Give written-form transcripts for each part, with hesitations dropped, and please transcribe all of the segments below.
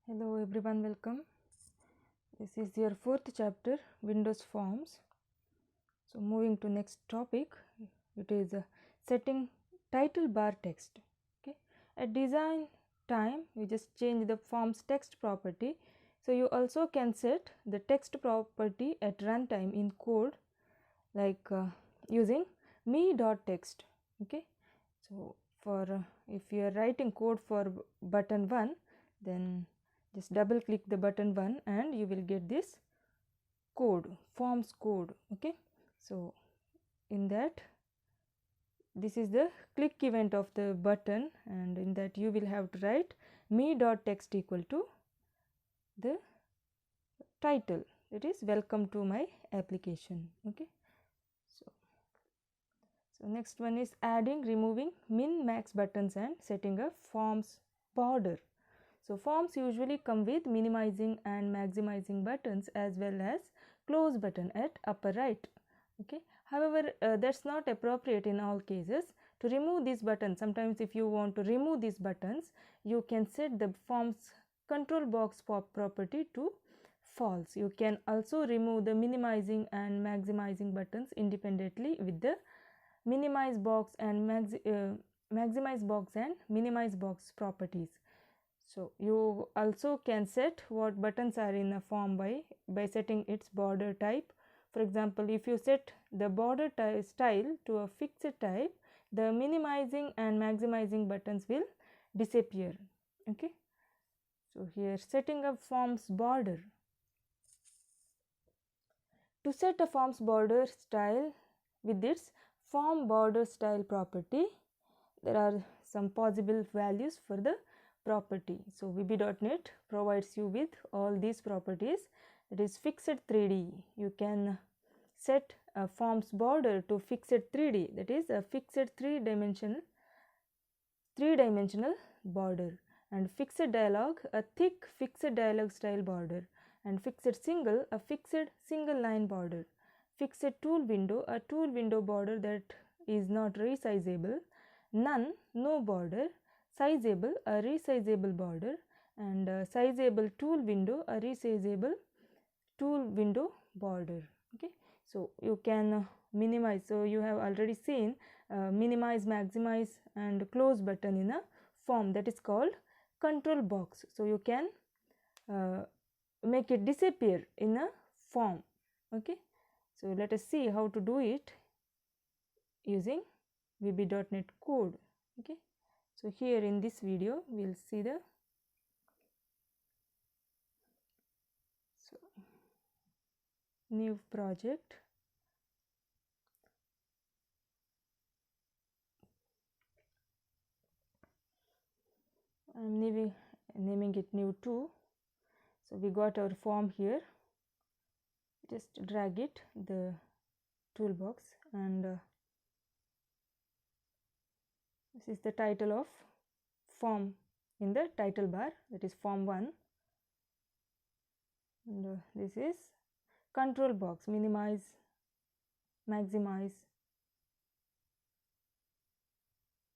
Hello everyone, welcome. This is your fourth chapter, Windows Forms. So moving to next topic, it is setting title bar text. Okay, at design time we just change the form's text property. So you also can set the text property at runtime in code like using me.text. Okay, so for if you are writing code for button 1, then just double click the button 1 and you will get this code, forms code. Okay, so in that, this is the click event of the button, and in that you will have to write me.text equal to the title, that is welcome to my application. Okay, so next one is adding, removing min-max buttons and setting a forms border. So forms usually come with minimizing and maximizing buttons as well as close button at upper right. Okay, however that's not appropriate in all cases. To remove these buttons, sometimes if you want to remove these buttons, you can set the form's control box property to false. You can also remove the minimizing and maximizing buttons independently with the minimize box and maximize box and minimize box properties. So you also can set what buttons are in a form by setting its border type. For example, if you set the border style to a fixed type, the minimizing and maximizing buttons will disappear. Okay, so here setting up form's border. To set a form's border style with its form border style property, there are some possible values for the property. So VB.NET provides you with all these properties. It is fixed 3D. You can set a form's border to fixed 3D, that is a fixed three-dimensional border, and fixed dialog, a thick fixed dialog style border, and fixed single, a fixed single line border, fixed tool window, a tool window border that is not resizable, none, no border, sizable, a resizable border, and sizable tool window, a resizable tool window border. Okay, so you can minimize. So you have already seen minimize, maximize and close button in a form, that is called control box. So you can make it disappear in a form. Okay, so let us see how to do it using VB.NET code. Okay, so here in this video we will see the new project. I am naming it new 2. So we got our form here. Just drag it the toolbox, and this is the title of form in the title bar, that is form 1, and this is control box, minimize, maximize.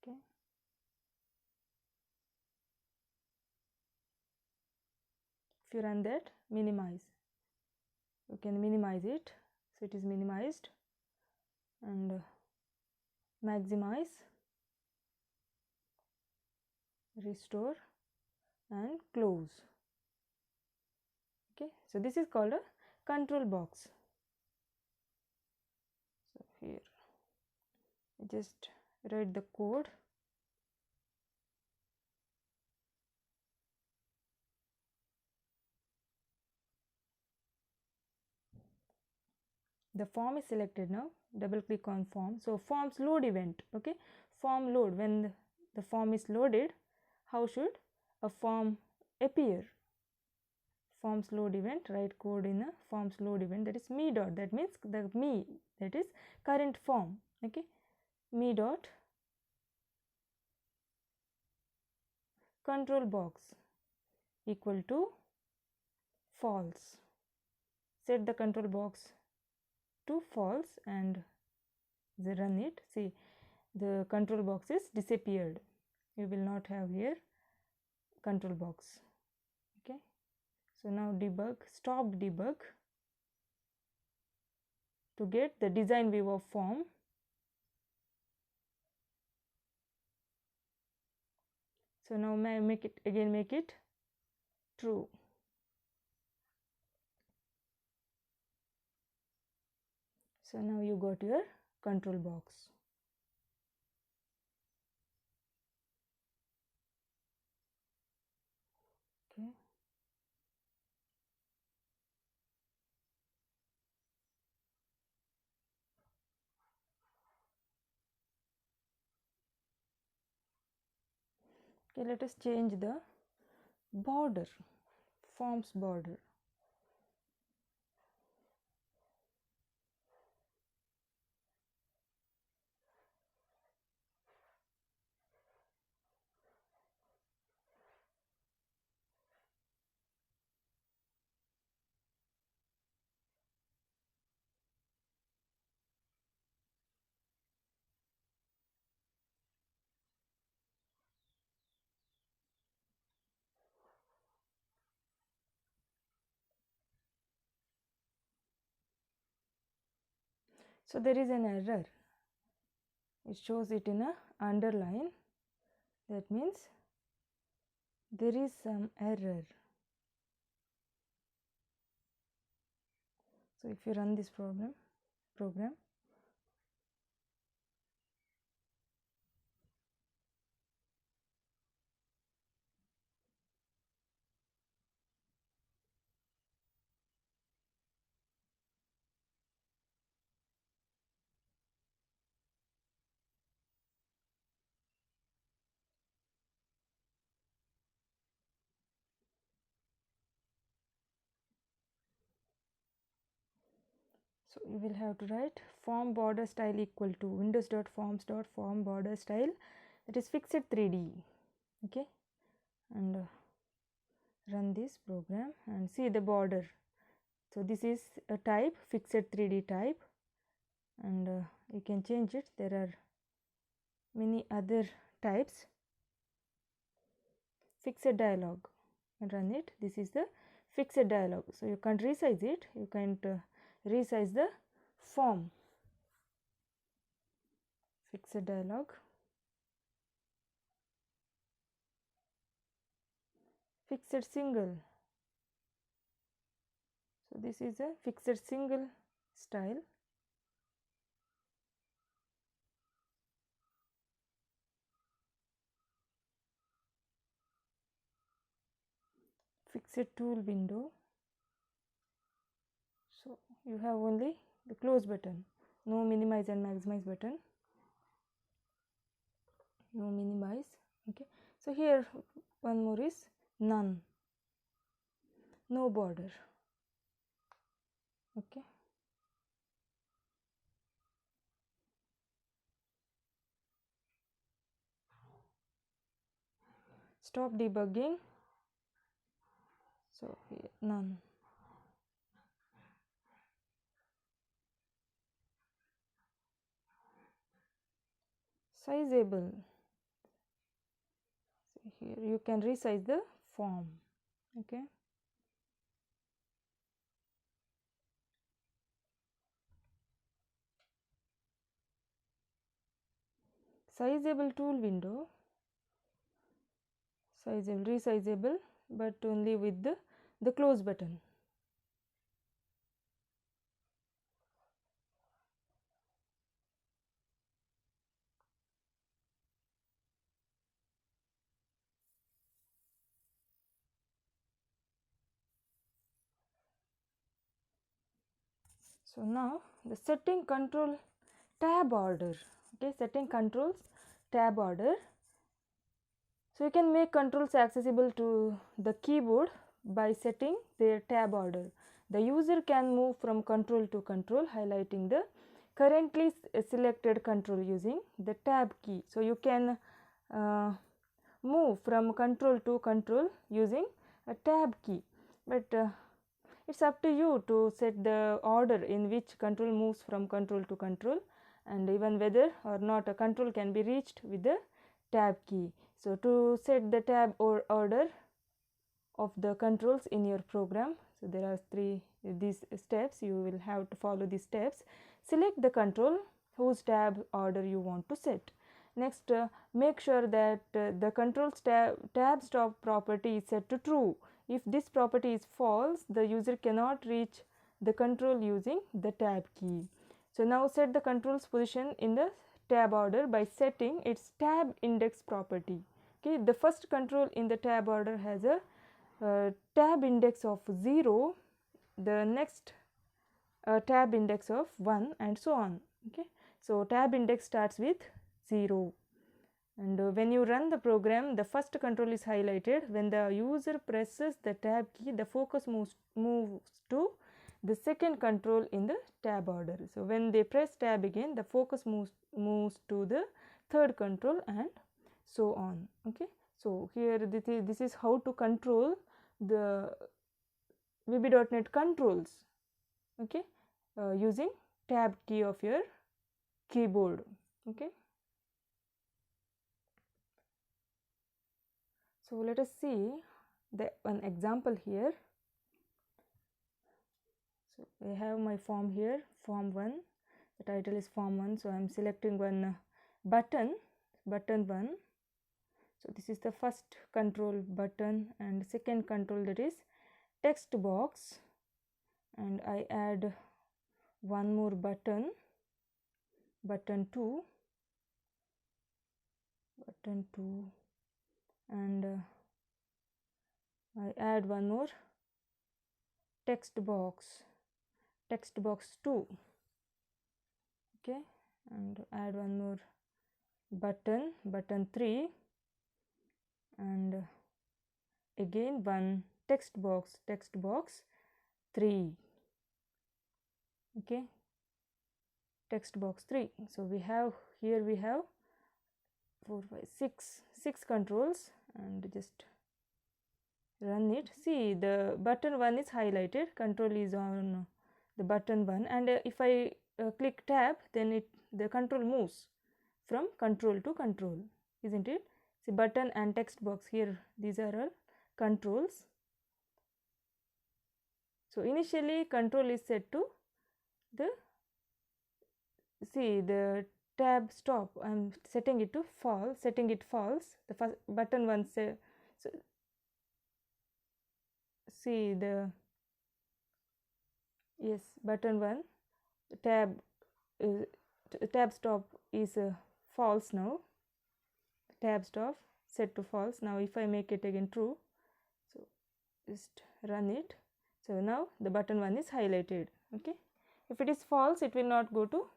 Okay, if you run that, minimize, you can minimize it, so it is minimized, and maximize, restore and close. Okay, so this is called a control box. So here just write the code. The form is selected now. Double click on form. So form's load event. Okay, form load. When the form is loaded, how should a form appear? Forms load event. Write code in a forms load event, that is me dot. That means the me, that is current form. Okay, me dot control box equal to false. Set the control box to false and run it. See, the control box is disappeared. You will not have here control box. Okay, So now debug, stop debug to get the design view of form. So now make it true. So now you got your control box. Okay. Okay, let us change the border, forms border. So there is an error. It shows it in a underline. That means there is some error. So if you run this program, so you will have to write form border style equal to windows.forms.form border style, that is fixed 3D. Okay, and run this program and see the border. So this is a type, fixed 3D type, and you can change it. There are many other types. Fixed dialog, and run it. This is the fixed dialog. So you can't resize it. You can't resize the form. Fixed dialog, fixed single. So this is a fixed single style. Fixed tool window. So you have only the close button, no minimize and maximize button. No minimize. Okay, so here one more is none, no border. Okay, stop debugging. So here none. Sizeable. So here you can resize the form. Okay, sizeable tool window. Sizeable, resizable, but only with the close button. So now the setting control tab order. Okay, setting controls tab order. So you can make controls accessible to the keyboard by setting their tab order. The user can move from control to control, highlighting the currently selected control using the tab key. So you can move from control to control using a tab key, but it's up to you to set the order in which control moves from control to control, and even whether or not a control can be reached with the tab key. So to set the tab or order, of the controls in your program. So there are these steps. You will have to follow these steps. Select the control whose tab order you want to set. Next, make sure that the controls tab stop property is set to true. If this property is false, the user cannot reach the control using the tab key. So now set the controls position in the tab order by setting its tab index property. Okay, the first control in the tab order has a tab index of 0, the next tab index of 1, and so on. Okay, so tab index starts with 0, and when you run the program, the first control is highlighted. When the user presses the tab key, the focus moves to the second control in the tab order. So when they press tab again, the focus moves to the third control, and so on. Okay, so here this is how to control the VB.NET controls, okay, using tab key of your keyboard. Okay, so let us see the one example here. So I have my form here, form 1, the title is form 1. So I am selecting one button 1. So this is the first control button, and second control, that is text box, and I add one more button 2, and I add one more text box 2. Okay, and add one more button 3, and again one text box 3. Okay, text box 3. So we have 4, 5, 6 controls, and just run it. See, the button 1 is highlighted, control is on the button 1, and if I click tab, then the control moves from control to control, isn't it? See, button and text box here, these are all controls. So initially control is set to the tab stop. I am setting it to false, the first button 1 so see the button 1 tab stop is false now. Tab stop set to false. Now if I make it again true, so just run it. So now the button 1 is highlighted. Okay, if it is false, it will not go to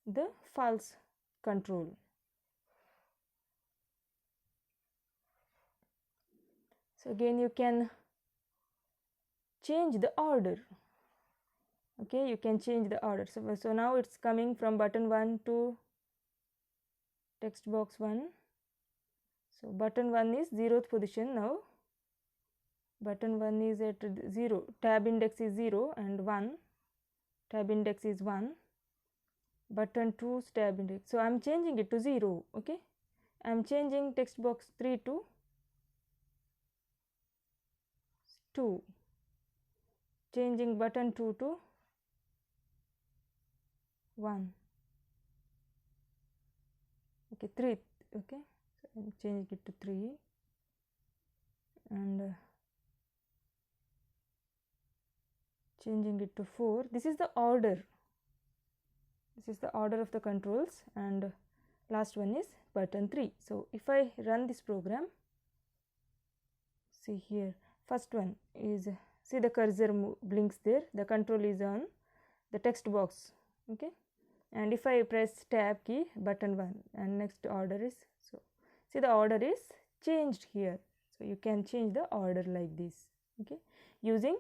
the false control. So again you can change the order. Okay, you can change the order. So now it's coming from button 1 to text box 1. So button 1 is 0th position now. Button 1 is at 0, tab index is 0 and 1, tab index is 1, button 2's tab index. So I am changing it to 0. Okay, I am changing text box 3 to 2, changing button 2 to 1. Okay, 3. Okay, so I am changing it to 3, and changing it to 4. This is the order. This is the order of the controls, and last one is button 3. So if I run this program, see here, first one is, see the cursor blinks there, the control is on the text box. Okay, and if I press tab key, button 1, and next order is, so see the order is changed here. So you can change the order like this, okay, using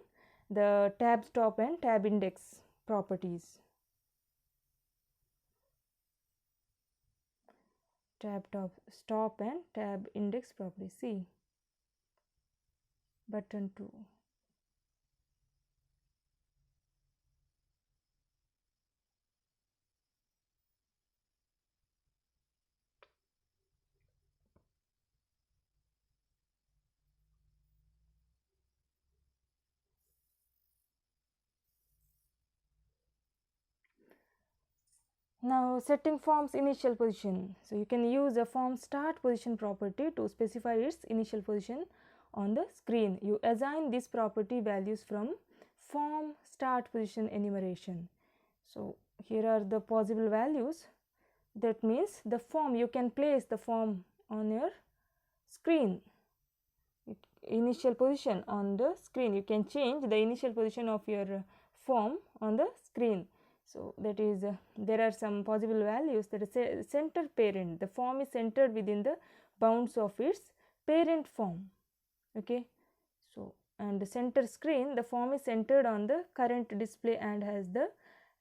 the tab stop and tab index properties. Tab stop and tab index properties. See, button 2. Now setting form's initial position. So you can use a form start position property to specify its initial position on the screen. You assign this property values from form start position enumeration. So here are the possible values. That means the form, you can place the form on your screen, initial position on the screen. You can change the initial position of your form on the screen. So that is there are some possible values. That is center parent, the form is centered within the bounds of its parent form. Okay, so and the center screen, the form is centered on the current display and has the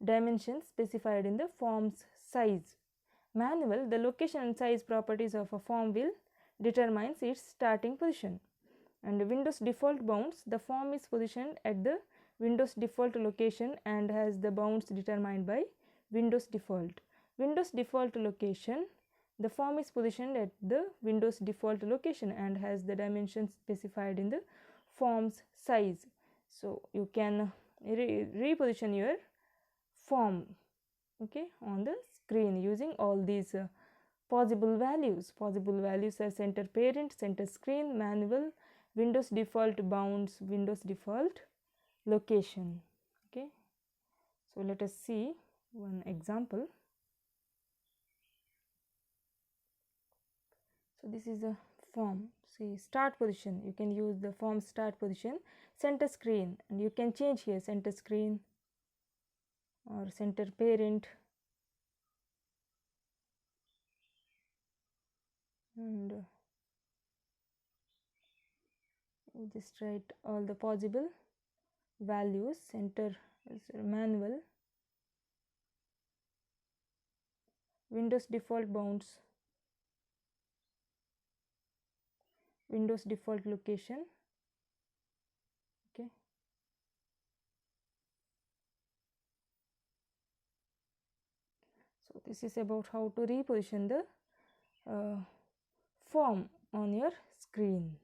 dimensions specified in the form's size. Manual, the location and size properties of a form will determine its starting position. And Windows default bounds, the form is positioned at the Windows default location and has the bounds determined by Windows default. Windows default location, the form is positioned at the Windows default location and has the dimensions specified in the form's size. So you can reposition your form, okay, on the screen using all these possible values. Possible values are center parent, center screen, manual, Windows default bounds, Windows default location. Okay, so let us see one example. So this is a form. See, start position, you can use the form start position, center screen, and you can change here center screen or center parent, and just write all the possible values. Center is manual, Windows default bounds, Windows default location. Okay, so this is about how to reposition the form on your screen.